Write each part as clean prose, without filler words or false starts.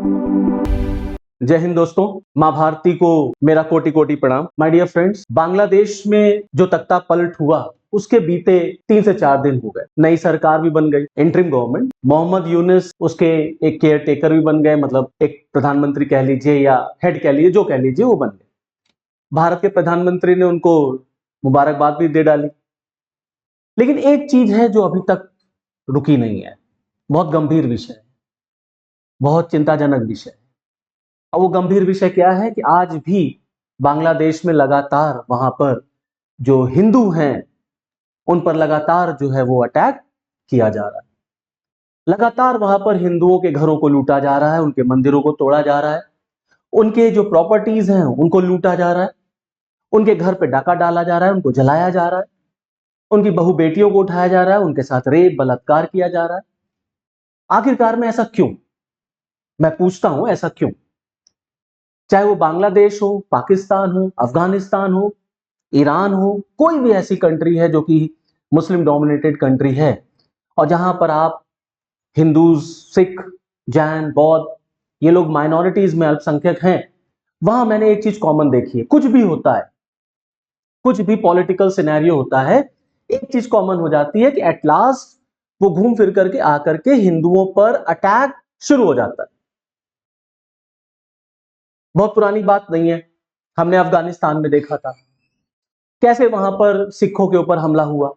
जय हिंद दोस्तों, मां भारती को मेरा कोटि कोटि प्रणाम। माय डियर फ्रेंड्स, बांग्लादेश में जो तख्ता पलट हुआ उसके बीते 3 से 4 दिन हो गए। नई सरकार भी बन गई, इंटरिम गवर्नमेंट। मोहम्मद यूनुस उसके एक केयर टेकर भी बन गए, मतलब एक प्रधानमंत्री कह लीजिए या हेड कह लीजिए, जो कह लीजिए वो बन गए। भारत के प्रधानमंत्री ने उनको मुबारकबाद भी दे डाली। लेकिन एक चीज है जो अभी तक रुकी नहीं है, बहुत गंभीर विषय, बहुत चिंताजनक विषय। और वो गंभीर विषय क्या है कि आज भी बांग्लादेश में लगातार वहां पर जो हिंदू हैं उन पर लगातार जो है वो अटैक किया जा रहा है। लगातार वहां पर हिंदुओं के घरों को लूटा जा रहा है, उनके मंदिरों को तोड़ा जा रहा है, उनके जो प्रॉपर्टीज हैं उनको लूटा जा रहा है, उनके घर पे डाका डाला जा रहा है, उनको जलाया जा रहा है, उनकी बहु बेटियों को उठाया जा रहा है, उनके साथ रेप बलात्कार किया जा रहा है। आखिरकार में ऐसा क्यों? मैं पूछता हूं, ऐसा क्यों? चाहे वो बांग्लादेश हो, पाकिस्तान हो, अफगानिस्तान हो, ईरान हो, कोई भी ऐसी कंट्री है जो कि मुस्लिम डोमिनेटेड कंट्री है और जहां पर आप हिंदू, सिख, जैन, बौद्ध, ये लोग माइनॉरिटीज में अल्पसंख्यक हैं, वहां मैंने एक चीज कॉमन देखी है। कुछ भी होता है, कुछ भी पॉलिटिकल सिनेरियो होता है, एक चीज कॉमन हो जाती है कि एट लास्ट वो घूम फिर करके आकर के हिंदुओं पर अटैक शुरू हो जाता है। बहुत पुरानी बात नहीं है, हमने अफगानिस्तान में देखा था कैसे वहां पर सिखों के ऊपर हमला हुआ।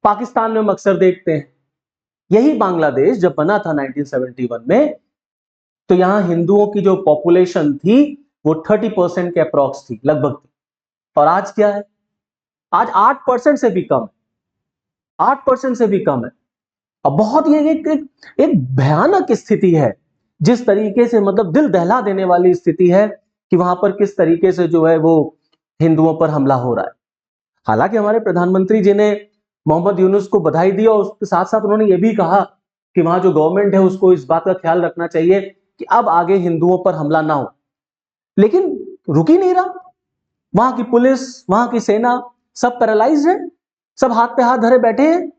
पाकिस्तान में हम अक्सर देखते हैं। यही बांग्लादेश जब बना था 1971 में, तो यहां हिंदुओं की जो पॉपुलेशन थी वो 30% के अप्रॉक्स थी, लगभग थी। और आज क्या है? आज 8% से भी कम है, 8% से भी कम है। अब बहुत ये एक भयानक स्थिति है, जिस तरीके से, मतलब दिल दहला देने वाली स्थिति है कि वहां पर किस तरीके से जो है वो हिंदुओं पर हमला हो रहा है। हालांकि हमारे प्रधानमंत्री जी ने मोहम्मद यूनुस को बधाई दी और उसके साथ साथ उन्होंने ये भी कहा कि वहां जो गवर्नमेंट है उसको इस बात का ख्याल रखना चाहिए कि अब आगे हिंदुओं पर हमला ना हो। लेकिन रुक ही नहीं रहा। वहां की पुलिस, वहां की सेना सब पैरालाइज्ड है, सब हाथ पे हाथ धरे बैठे हैं।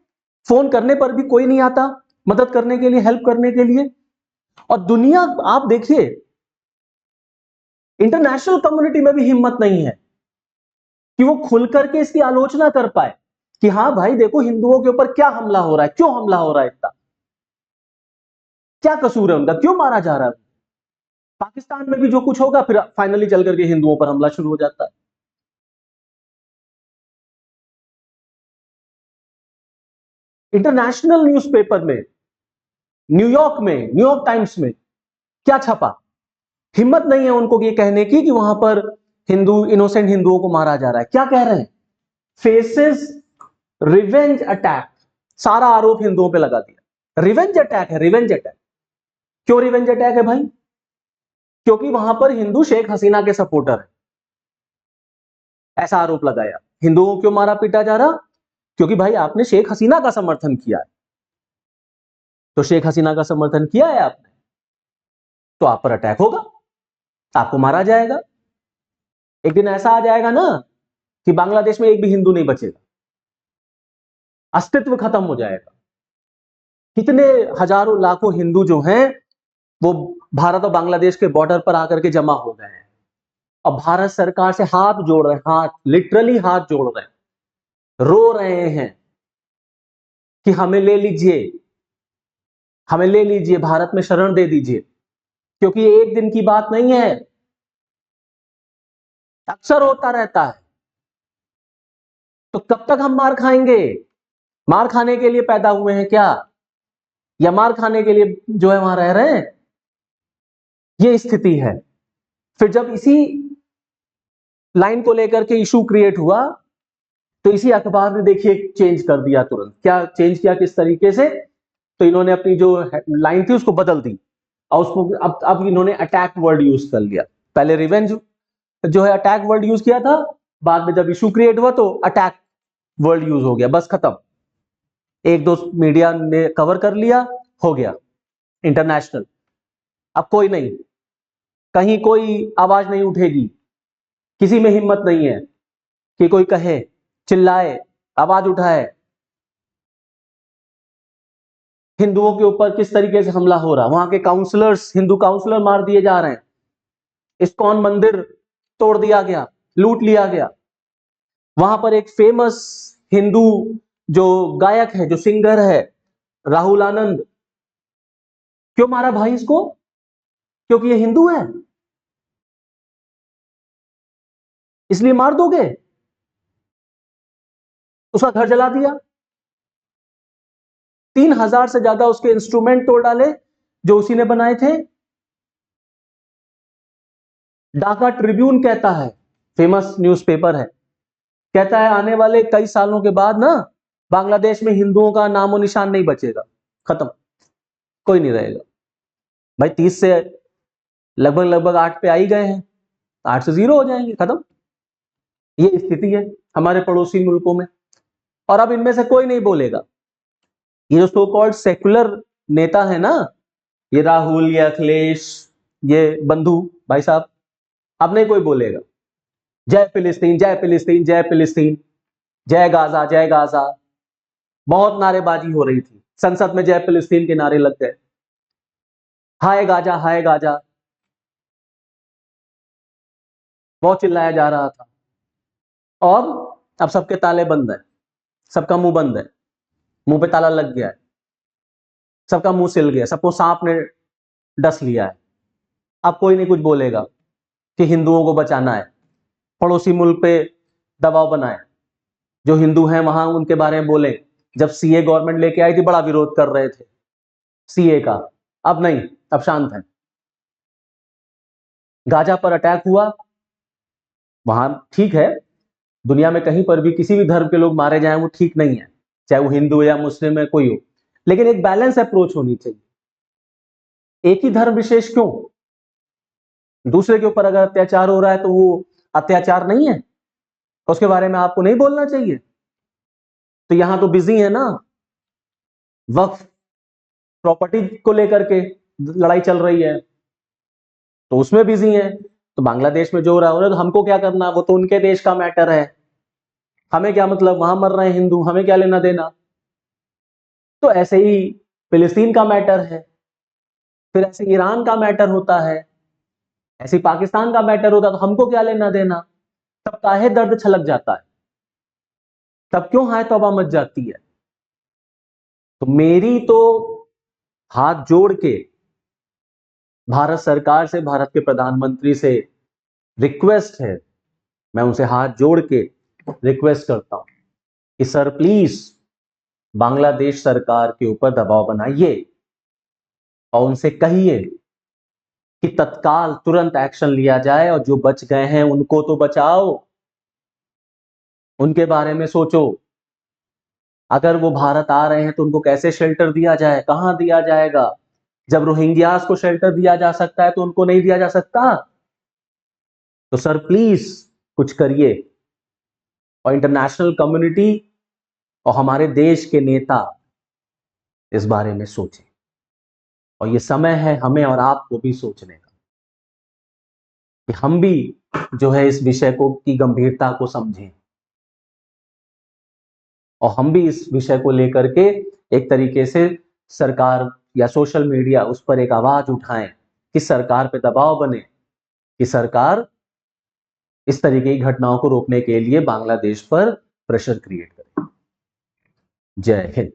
फोन करने पर भी कोई नहीं आता मदद करने के लिए, हेल्प करने के लिए। और दुनिया, आप देखिए, इंटरनेशनल कम्युनिटी में भी हिम्मत नहीं है कि वो खुल करके इसकी आलोचना कर पाए कि हाँ भाई देखो हिंदुओं के ऊपर क्या हमला हो रहा है, क्यों हमला हो रहा है, इतना क्या कसूर है उनका, क्यों मारा जा रहा है। पाकिस्तान में भी जो कुछ होगा फिर फाइनली चल करके हिंदुओं पर हमला शुरू हो जाता है। इंटरनेशनल न्यूज़पेपर में, न्यूयॉर्क में, न्यूयॉर्क टाइम्स में क्या छपा? हिम्मत नहीं है उनको ये कहने की कि वहां पर हिंदू, इनोसेंट हिंदुओं को मारा जा रहा है। क्या कह रहे हैं? Faces revenge attack. सारा आरोप हिंदुओं पे लगा दिया। रिवेंज अटैक है, रिवेंज अटैक। क्यों रिवेंज अटैक है भाई? क्योंकि वहां पर हिंदू शेख हसीना के सपोर्टर है, ऐसा आरोप लगाया। हिंदुओं को क्यों मारा पीटा जा रहा? क्योंकि भाई आपने शेख हसीना का समर्थन किया है। तो शेख हसीना का समर्थन किया है आपने, तो आप पर अटैक होगा, आपको मारा जाएगा। एक दिन ऐसा आ जाएगा ना कि बांग्लादेश में एक भी हिंदू नहीं बचेगा, अस्तित्व खत्म हो जाएगा। कितने हजारों लाखों हिंदू जो हैं वो भारत और बांग्लादेश के बॉर्डर पर आकर के जमा हो गए हैं और भारत सरकार से हाथ जोड़ रहे हैं, हाथ, लिटरली हाथ जोड़ रहे हैं, रो रहे हैं कि हमें ले लीजिए, हमें ले लीजिए, भारत में शरण दे दीजिए। क्योंकि ये एक दिन की बात नहीं है, अक्सर होता रहता है। तो कब तक हम मार खाएंगे? मार खाने के लिए पैदा हुए हैं क्या, या मार खाने के लिए जो है वहां रह रहे हैं? ये स्थिति है। फिर जब इसी लाइन को लेकर के इशू क्रिएट हुआ तो इसी अखबार ने देखिए चेंज कर दिया तुरंत। क्या चेंज किया, किस तरीके से? तो इन्होंने अपनी जो लाइन थी उसको बदल दी और उसको अब इन्होंने अटैक वर्ड यूज कर लिया। पहले रिवेंज जो है अटैक वर्ड यूज किया था, बाद में जब इशू क्रिएट हुआ तो अटैक वर्ड यूज हो गया, बस खत्म। एक दो मीडिया ने कवर कर लिया, हो गया इंटरनेशनल। अब कोई नहीं, कहीं कोई आवाज नहीं उठेगी, किसी में हिम्मत नहीं है कि कोई कहे, चिल्लाए, आवाज उठाए। हिंदुओं के ऊपर किस तरीके से हमला हो रहा है, वहां के काउंसलर्स, हिंदू काउंसलर मार दिए जा रहे हैं, इस्कॉन मंदिर तोड़ दिया गया, लूट लिया गया। वहां पर एक फेमस हिंदू जो गायक है, जो सिंगर है, राहुल आनंद, क्यों मारा भाई इसको? क्योंकि ये हिंदू है, इसलिए मार दोगे? उसका घर जला दिया, 3,000 से ज्यादा उसके इंस्ट्रूमेंट तोड़ डाले जो उसी ने बनाए थे। ढाका ट्रिब्यून कहता है, फेमस न्यूज़पेपर है, कहता है आने वाले कई सालों के बाद ना बांग्लादेश में हिंदुओं का नामो निशान नहीं बचेगा, खत्म, कोई नहीं रहेगा। भाई 30 से लगभग लगभग 8 पे आ ही गए हैं, 8 से 0 हो जाएंगे, खत्म। ये स्थिति है हमारे पड़ोसी मुल्कों में, और अब इनमें से कोई नहीं बोलेगा। ये जो सो कॉल्ड सेकुलर नेता है ना, ये राहुल, ये अखिलेश, ये बंधु भाई साहब, अब नहीं कोई बोलेगा जय फिलिस्तीन, जय फिलिस्तीन, जय फिलिस्तीन, जय गाजा, जय गाजा। बहुत नारेबाजी हो रही थी, संसद में जय फिलिस्तीन के नारे लग गए, हाय गाजा, हाय गाजा, बहुत चिल्लाया जा रहा था। और अब सबके ताले बंद है, सबका मुंह बंद है, मुंह पे ताला लग गया है, सबका मुंह सिल गया, सबको सांप ने डस लिया है। अब कोई नहीं कुछ बोलेगा कि हिंदुओं को बचाना है, पड़ोसी मुल्क पे दबाव बनाए, जो हिंदू हैं वहां उनके बारे में बोले। जब सीए गवर्नमेंट लेके आई थी बड़ा विरोध कर रहे थे सीए का, अब नहीं, अब शांत है। गाजा पर अटैक हुआ, वहां ठीक है, दुनिया में कहीं पर भी किसी भी धर्म के लोग मारे जाएं वो ठीक नहीं है, चाहे वो हिंदू या मुस्लिम है, कोई हो, लेकिन एक बैलेंस अप्रोच होनी चाहिए। एक ही धर्म विशेष क्यों? दूसरे के ऊपर अगर अत्याचार हो रहा है तो वो अत्याचार नहीं है? उसके बारे में आपको नहीं बोलना चाहिए? तो यहां तो बिजी है ना, वक्फ प्रॉपर्टी को लेकर के लड़ाई चल रही है, तो उसमें बिजी है। तो बांग्लादेश में जो हो रहा है तो हमको क्या करना, वो तो उनके देश का मैटर है, हमें क्या मतलब, वहां मर रहे हैं हिंदू, हमें क्या लेना देना। तो ऐसे ही फिलिस्तीन का मैटर है, फिर ऐसे ईरान का मैटर होता है, ऐसे पाकिस्तान का मैटर होता है, तो हमको क्या लेना देना। तब काहे दर्द छलक जाता है, तब क्यों हाय तौबा मच जाती है। तो मेरी तो हाथ जोड़ के भारत सरकार से, भारत के प्रधानमंत्री से रिक्वेस्ट है, मैं उनसे हाथ जोड़ के रिक्वेस्ट करता हूं कि सर प्लीज बांग्लादेश सरकार के ऊपर दबाव बनाइए और उनसे कहिए कि तत्काल तुरंत एक्शन लिया जाए, और जो बच गए हैं उनको तो बचाओ, उनके बारे में सोचो। अगर वो भारत आ रहे हैं तो उनको कैसे शेल्टर दिया जाए, कहां दिया जाएगा? जब रोहिंग्यास को शेल्टर दिया जा सकता है तो उनको नहीं दिया जा सकता? तो सर प्लीज कुछ करिए, और इंटरनेशनल कम्युनिटी और हमारे देश के नेता इस बारे में सोचें, और ये समय है हमें और आपको भी सोचने का कि हम भी जो है इस विषय को की गंभीरता को समझें, और हम भी इस विषय को लेकर के एक तरीके से सरकार या सोशल मीडिया उस पर एक आवाज उठाएं कि सरकार पे दबाव बने कि सरकार इस तरीके की घटनाओं को रोकने के लिए बांग्लादेश पर प्रेशर क्रिएट करे। जय हिंद।